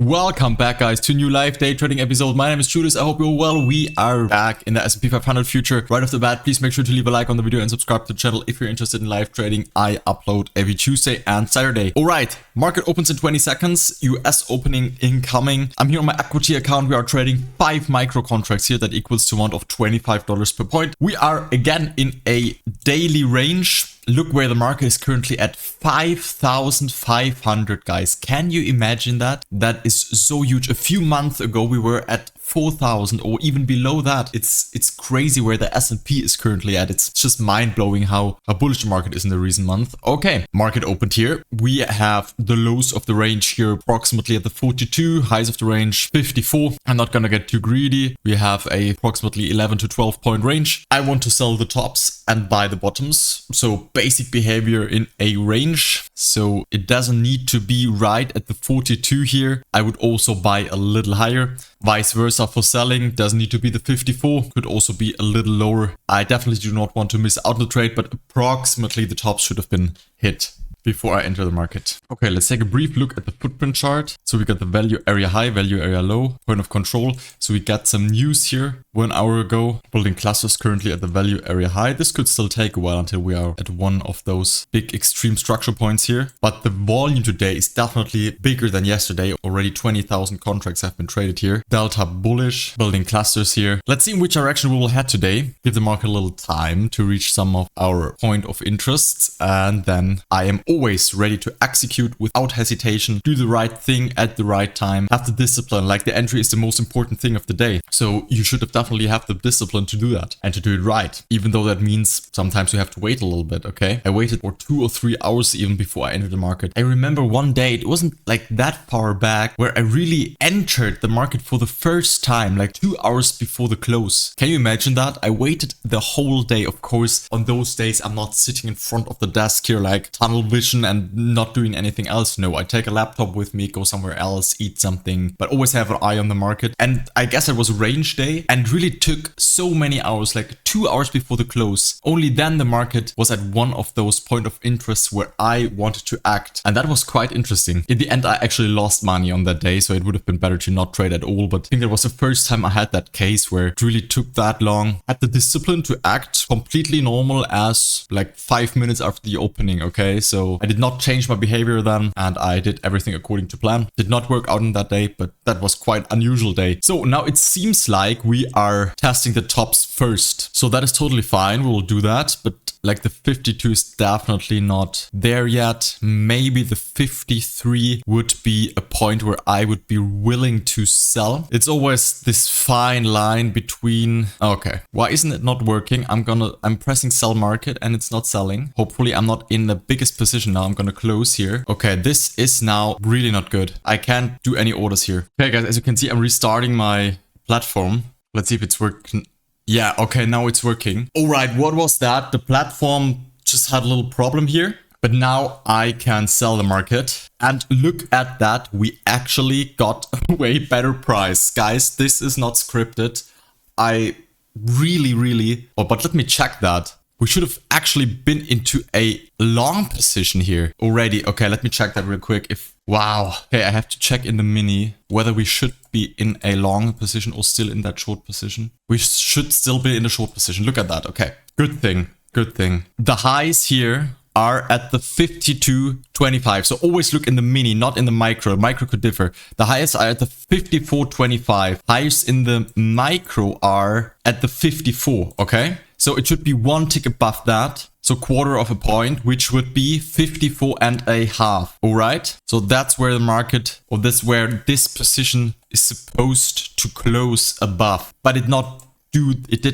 Welcome back, guys, to a new live day trading episode. My name is Julius. I hope you're well. We are back in the S&P 500 future. Right off the bat, please make sure to leave a like on the video and subscribe to the channel if you're interested in live trading. I upload every Tuesday and Saturday. All right, market opens in 20 seconds. US opening incoming. I'm here on my equity account. We are trading 5 micro contracts here. That equals to amount of $25 per point. We are again in a daily range. Look where the market is currently at 5,500, guys. Can you imagine that? That is so huge. A few months ago, we were at 4,000 or even below that. It's crazy where the S&P is currently at. It's just mind-blowing how bullish the market is in the recent month. Okay, market opened here. We have the lows of the range here approximately at the 42, highs of the range 54. I'm not gonna get too greedy. We have a approximately 11 to 12 point range. I want to sell the tops and buy the bottoms. So basic behavior in a range. So it doesn't need to be right at the 42 here. I would also buy a little higher. Vice versa for selling, doesn't need to be the 54, could also be a little lower. I definitely do not want to miss out on the trade, but approximately the tops should have been hit before I enter the market. Okay, let's take a brief look at the footprint chart. So we got the value area high, value area low, point of control. So we got some news here 1 hour ago. Building clusters currently at the value area high. This could still take a while until we are at one of those big extreme structure points here. But the volume today is definitely bigger than yesterday. Already 20,000 contracts have been traded here. Delta bullish, building clusters here. Let's see in which direction we will head today. Give the market a little time to reach some of our point of interests. And then I am always ready to execute without hesitation, do the right thing at the right time, have the discipline. Like, the entry is the most important thing of the day. So you should definitely have the discipline to do that and to do it right. Even though that means sometimes you have to wait a little bit, okay? I waited for 2 or 3 hours even before I entered the market. I remember one day, it wasn't like that far back, where I really entered the market for the first time, like 2 hours before the close. Can you imagine that? I waited the whole day. Of course, on those days, I'm not sitting in front of the desk here like tunnel vision and not doing anything else. No, I take a laptop with me, go somewhere else, eat something, but always have an eye on the market. And I guess it was range day and really took so many hours, like 2 hours before the close. Only then the market was at one of those point of interests where I wanted to act. And that was quite interesting. In the end, I actually lost money on that day, so it would have been better to not trade at all. But I think that was the first time I had that case where it really took that long. Had the discipline to act completely normal as like 5 minutes after the opening, okay? So I did not change my behavior then, and I did everything according to plan. Did not work out on that day, but that was quite unusual day. So now it seems like we are testing the tops first. So that is totally fine. We will do that, but like the 52 is definitely not there yet. Maybe the 53 would be a point where I would be willing to sell. It's always this fine line between, okay, why isn't it not working? I'm pressing sell market and it's not selling. Hopefully I'm not in the biggest position now. I'm gonna close here. Okay, this is now really not good. I can't do any orders here. Okay, guys, as you can see, I'm restarting my platform. Let's see if it's working. Yeah, okay, now it's working. All right, what was that? The platform just had a little problem here, but now I can sell the market. And look at that, we actually got a way better price. Guys, this is not scripted. I really, oh, but let me check that. We should have actually been into a long position here already. Okay, let me check that real quick. Wow. Okay, I have to check in the mini whether we should be in a long position or still in that short position. We should still be in the short position. Look at that. Okay, good thing. Good thing. The highs here are at the 52.25. So always look in the mini, not in the micro. Micro could differ. The highest are at the 54.25. Highs in the micro are at the 54. Okay. So it should be one tick above that. So quarter of a point, which would be 54.5. All right. So that's where the market, or that's where this position is supposed to close above. But it did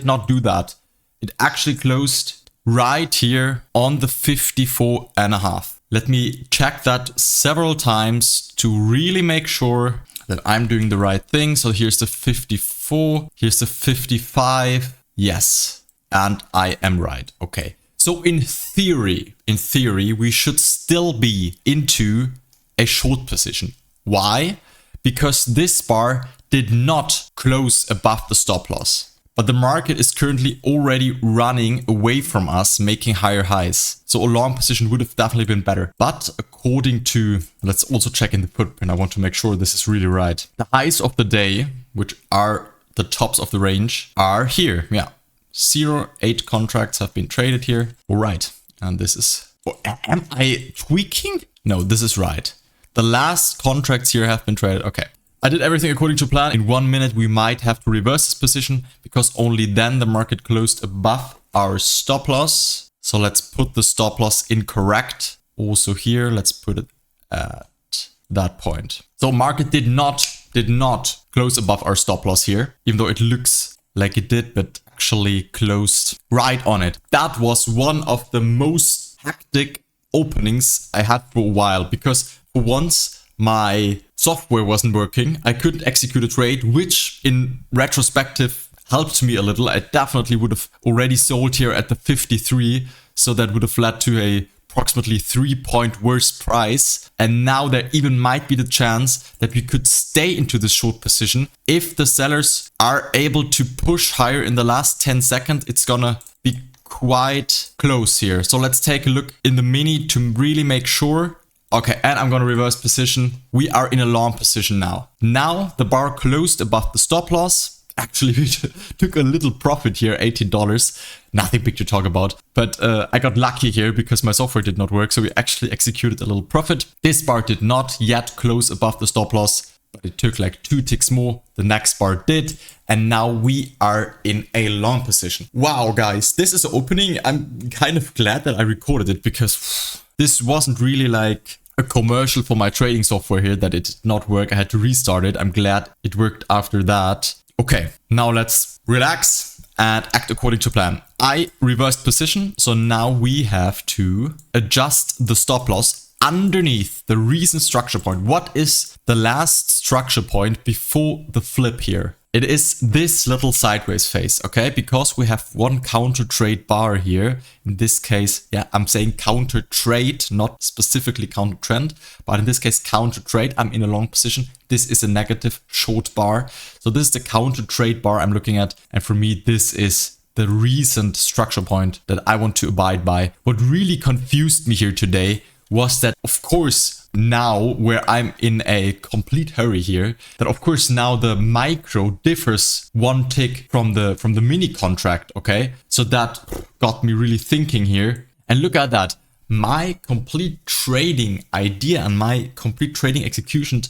not do that. It actually closed right here on the 54.5. Let me check that several times to really make sure that I'm doing the right thing. So here's the 54, here's the 55. Yes. And I am right. Okay. So in theory, we should still be into a short position. Why? Because this bar did not close above the stop loss. but the market is currently already running away from us, making higher highs. So a long position would have definitely been better. But according to, let's also check in the footprint. I want to make sure this is really right. The highs of the day, which are the tops of the range, are here. Yeah, 0.8 contracts have been traded here. All right. And this is, am I tweaking? No, this is right. The last contracts here have been traded. Okay. I did everything according to plan. In 1 minute, we might have to reverse this position because only then the market closed above our stop loss. So let's put the stop loss incorrect. Also here, let's put it at that point. So market did not close above our stop loss here, even though it looks like it did, but actually closed right on it. That was one of the most hectic openings I had for a while because for once my software wasn't working. I couldn't execute a trade, which in retrospective helped me a little. I definitely would have already sold here at the 53. So that would have led to a approximately 3-point worse price. And now there even might be the chance that we could stay into this short position. If the sellers are able to push higher in the last 10 seconds, it's gonna be quite close here. So let's take a look in the mini to really make sure. Okay, and I'm gonna reverse position. We are in a long position now. Now the bar closed above the stop loss. Actually, we took a little profit here, $18. Nothing big to talk about. But I got lucky here because my software did not work. So we actually executed a little profit. This bar did not yet close above the stop loss, but it took like 2 ticks more. The next bar did. And now we are in a long position. Wow, guys, this is opening. I'm kind of glad that I recorded it because this wasn't really like a commercial for my trading software here that it did not work. I had to restart it. I'm glad it worked after that. Okay, now let's relax and act according to plan. I reversed position, so now we have to adjust the stop loss underneath the recent structure point. What is the last structure point before the flip here? It is this little sideways phase, okay? Because we have one counter trade bar here. In this case, yeah, I'm saying counter trade, not specifically counter trend, but in this case, counter trade. I'm in a long position. This is a negative short bar. So this is the counter trade bar I'm looking at. And for me, this is the recent structure point that I want to abide by. What really confused me here today was that, of course, now where I'm in a complete hurry here, that of course now the micro differs 1 tick from the mini contract, okay? So that got me really thinking here. And look at that. My complete trading idea and my complete trading execution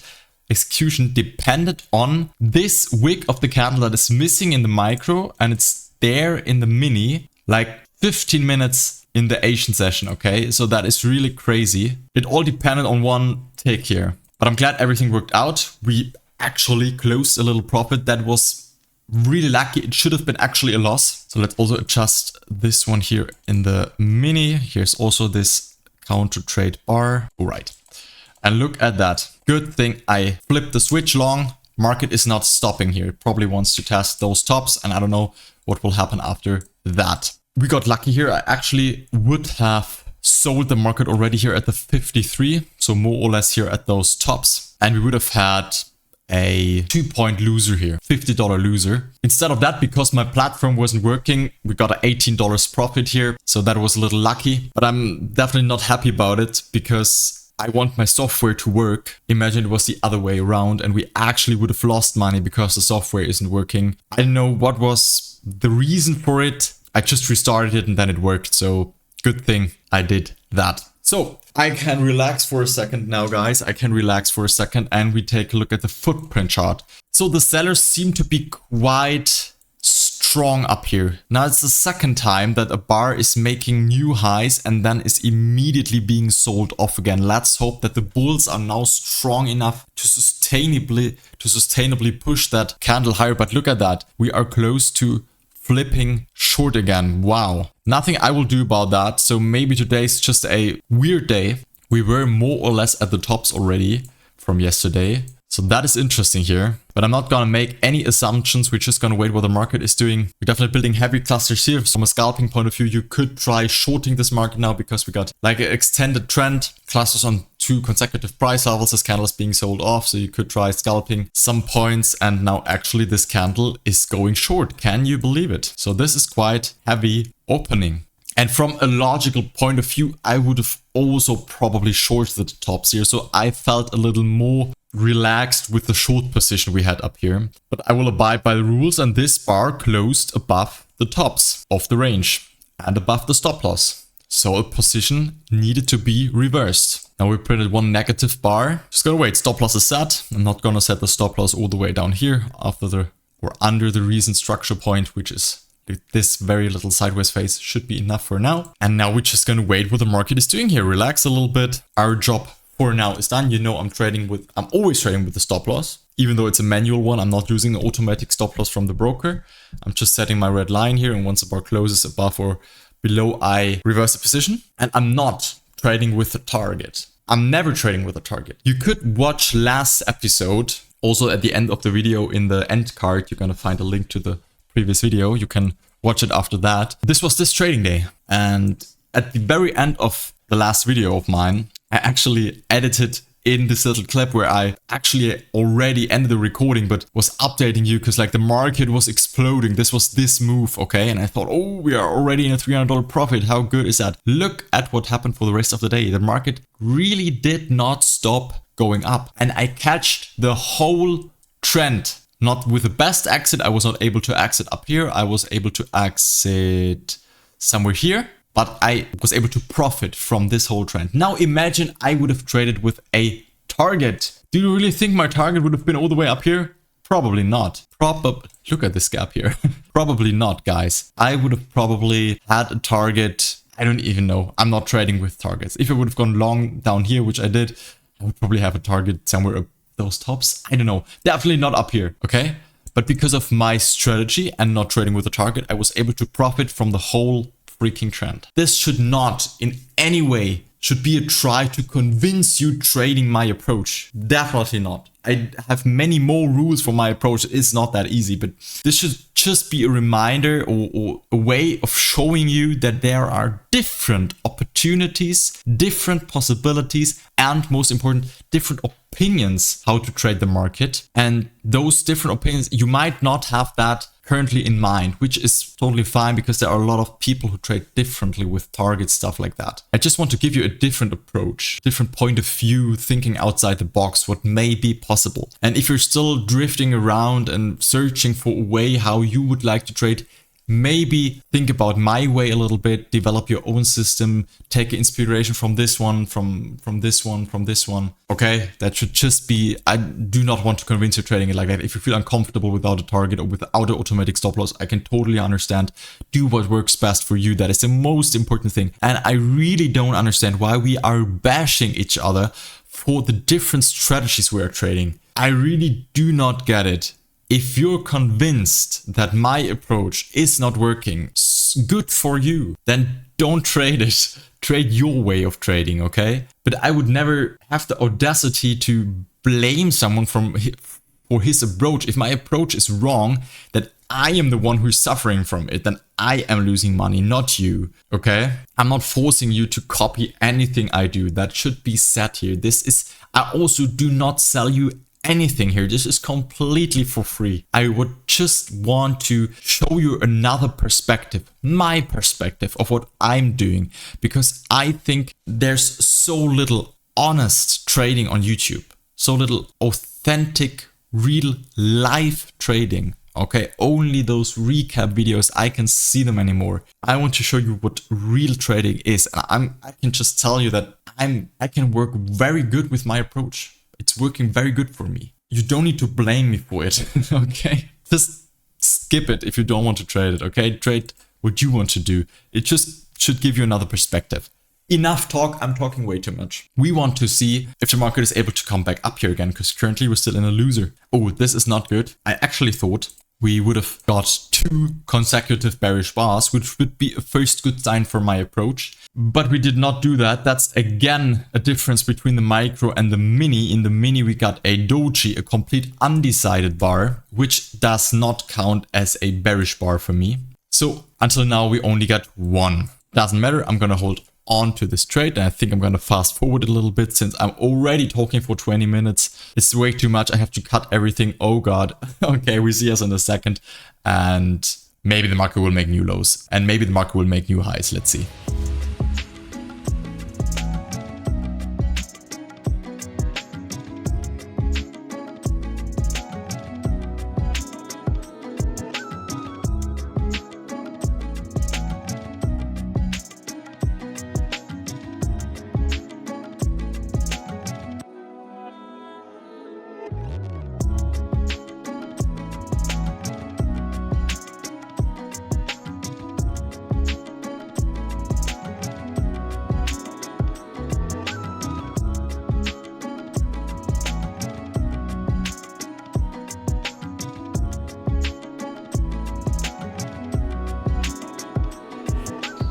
depended on this wick of the candle that is missing in the micro and it's there in the mini, like 15 minutes in the Asian session, okay? So that is really crazy. It all depended on 1 tick here. But I'm glad everything worked out. We actually closed a little profit. That was really lucky. It should have been actually a loss. So let's also adjust this one here in the mini. Here's also this counter trade bar. All right. And look at that. Good thing I flipped the switch long. Market is not stopping here. It probably wants to test those tops. And I don't know what will happen after that. We got lucky here. I actually would have sold the market already here at the 53. So more or less here at those tops. And we would have had a 2-point loser here, $50 loser. Instead of that, because my platform wasn't working, we got an $18 profit here. So that was a little lucky, but I'm definitely not happy about it because I want my software to work. Imagine it was the other way around and we actually would have lost money because the software isn't working. I don't know what was the reason for it. I just restarted it and then it worked. So good thing I did that. So I can relax for a second now, guys. I can relax for a second and we take a look at the footprint chart. So the sellers seem to be quite strong up here. Now it's the second time that a bar is making new highs and then is immediately being sold off again. Let's hope that the bulls are now strong enough to sustainably push that candle higher. But look at that. We are close to flipping short again. Wow. Nothing I will do about that. So maybe today's just a weird day. We were more or less at the tops already from yesterday. So that is interesting here. But I'm not going to make any assumptions. We're just going to wait what the market is doing. We're definitely building heavy clusters here. From a scalping point of view, you could try shorting this market now because we got like an extended trend. Clusters on 2 consecutive price levels. This candle is being sold off, so you could try scalping some points, and now actually this candle is going short. Can you believe it? So this is quite heavy opening. And from a logical point of view, I would have also probably shorted the tops here. So I felt a little more relaxed with the short position we had up here. But I will abide by the rules, and this bar closed above the tops of the range and above the stop loss. So a position needed to be reversed. Now we printed one negative bar. Just gotta wait, stop loss is set. I'm not gonna set the stop loss all the way down here after the or under the recent structure point, which is this very little sideways phase should be enough for now. And now we're just going to wait what the market is doing here. Relax a little bit. Our job for now is done. You know, I'm always trading with the stop loss. Even though it's a manual one, I'm not using the automatic stop loss from the broker. I'm just setting my red line here. And once the bar closes above or below, I reverse the position. And I'm not trading with the target. I'm never trading with a target. You could watch last episode. Also at the end of the video in the end card, you're going to find a link to the previous video. You can watch it after that. This was this trading day. And at the very end of the last video of mine, I actually edited in this little clip where I actually already ended the recording, but was updating you because like the market was exploding. This was this move, okay? And I thought, oh, we are already in a $300 profit. How good is that? Look at what happened for the rest of the day. The market really did not stop going up. And I catched the whole trend. Not with the best exit. I was not able to exit up here. I was able to exit somewhere here, but I was able to profit from this whole trend. Now imagine I would have traded with a target. Do you really think my target would have been all the way up here? Probably not. Look at this gap here. Probably not, guys. I would have probably had a target. I don't even know. I'm not trading with targets. If I would have gone long down here, which I did, I would probably have a target somewhere up those tops. I don't know. Definitely not up here, okay? But because of my strategy and not trading with a target, I was able to profit from the whole freaking trend. This should not in any way should be a try to convince you trading my approach. Definitely not. I have many more rules for my approach. It's not that easy, but this should just be a reminder or a way of showing you that there are different opportunities, different possibilities, and most important, different opinions how to trade the market. And those different opinions, you might not have that currently in mind, which is totally fine because there are a lot of people who trade differently with targets, stuff like that. I just want to give you a different approach, different point of view, thinking outside the box, what may be possible. And if you're still drifting around and searching for a way how you would like to trade, maybe think about my way a little bit, develop your own system, take inspiration from this one, from this one, from this one. Okay, that should just be, I do not want to convince you trading it like that. If you feel uncomfortable without a target or without an automatic stop loss, I can totally understand. Do what works best for you. That is the most important thing. And I really don't understand why we are bashing each other for the different strategies we are trading. I really do not get it. If you're convinced that my approach is not working, good for you, then don't trade it. Trade your way of trading, okay? But I would never have the audacity to blame someone for his approach. If my approach is wrong, that I am the one who's suffering from it, then I am losing money, not you, okay? I'm not forcing you to copy anything I do. That should be said here. I also do not sell you anything here. This is completely for free. I would just want to show you another perspective, my perspective of what I'm doing, because I think there's so little honest trading on YouTube, so little authentic, real life trading. Okay, only those recap videos, I can see them anymore. I want to show you what real trading is, and I can just tell you that I can work very good with my approach. It's working very good for me. You don't need to blame me for it, okay? Just skip it if you don't want to trade it, okay? Trade what you want to do. It just should give you another perspective. Enough talk, I'm talking way too much. We want to see if the market is able to come back up here again, because currently we're still in a loser. Oh, this is not good. I actually thought we would have got 2 consecutive bearish bars, which would be a first good sign for my approach. But we did not do that. That's again a difference between the micro and the mini. In the mini, we got a doji, a complete undecided bar, which does not count as a bearish bar for me. So until now, we only got 1. Doesn't matter. I'm going to hold on to this trade. And I think I'm going to fast forward a little bit since I'm already talking for 20 minutes. It's way too much. I have to cut everything. Oh God. Okay, we see us in a second. And maybe the market will make new lows. And maybe the market will make new highs. Let's see.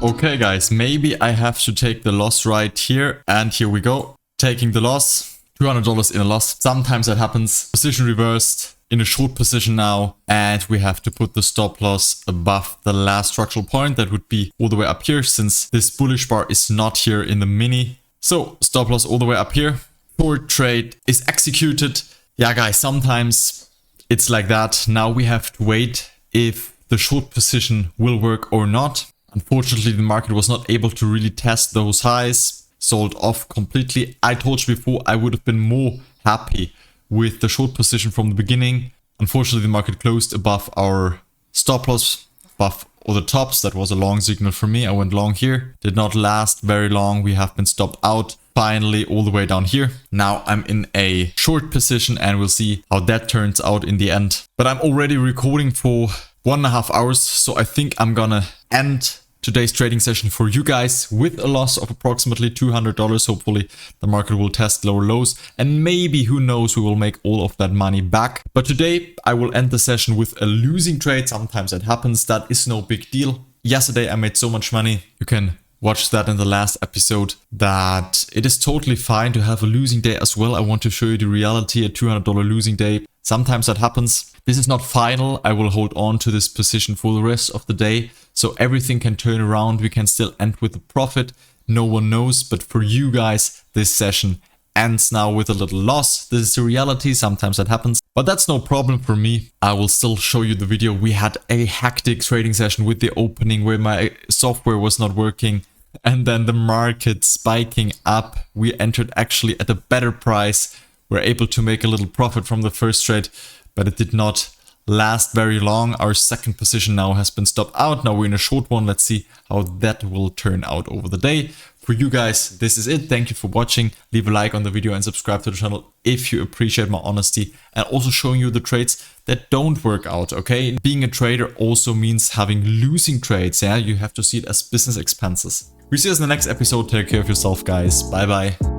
Okay guys, maybe I have to take the loss right here, and here we go. Taking the loss, $200 in a loss. Sometimes that happens. Position reversed in a short position now, and we have to put the stop loss above the last structural point. That would be all the way up here, since this bullish bar is not here in the mini. So stop loss all the way up here. Short trade is executed. Yeah guys, sometimes it's like that. Now we have to wait if the short position will work or not. Unfortunately, the market was not able to really test those highs, sold off completely. I told you before I would have been more happy with the short position from the beginning. Unfortunately, the market closed above our stop loss, above all the tops. That was a long signal for me. I went long here. Did not last very long. We have been stopped out finally all the way down here. Now I'm in a short position and we'll see how that turns out in the end. But I'm already recording for 1.5 hours, so I think I'm gonna end today's trading session for you guys with a loss of approximately $200. Hopefully the market will test lower lows, and maybe, who knows, we will make all of that money back. But today I will end the session with a losing trade. Sometimes that happens. That is no big deal. Yesterday I made so much money. You can watch that in the last episode, that it is totally fine to have a losing day as well. I want to show you the reality. A $200 losing day, sometimes that happens. This is not final. I will hold on to this position for the rest of the day, so everything can turn around. We can still end with a profit. No one knows, but for you guys, this session ends now with a little loss. This is the reality. Sometimes that happens, but that's no problem for me. I will still show you the video. We had a hectic trading session with the opening where my software was not working, and then the market spiking up. We entered actually at a better price. We're able to make a little profit from the first trade, but it did not last very long. Our second position now has been stopped out. Now we're in a short one. Let's see how that will turn out over the day. For you guys, this is it. Thank you for watching. Leave a like on the video and subscribe to the channel if you appreciate my honesty, and also showing you the trades that don't work out, okay? Being a trader also means having losing trades, yeah? You have to see it as business expenses. We see us in the next episode. Take care of yourself, guys. Bye bye.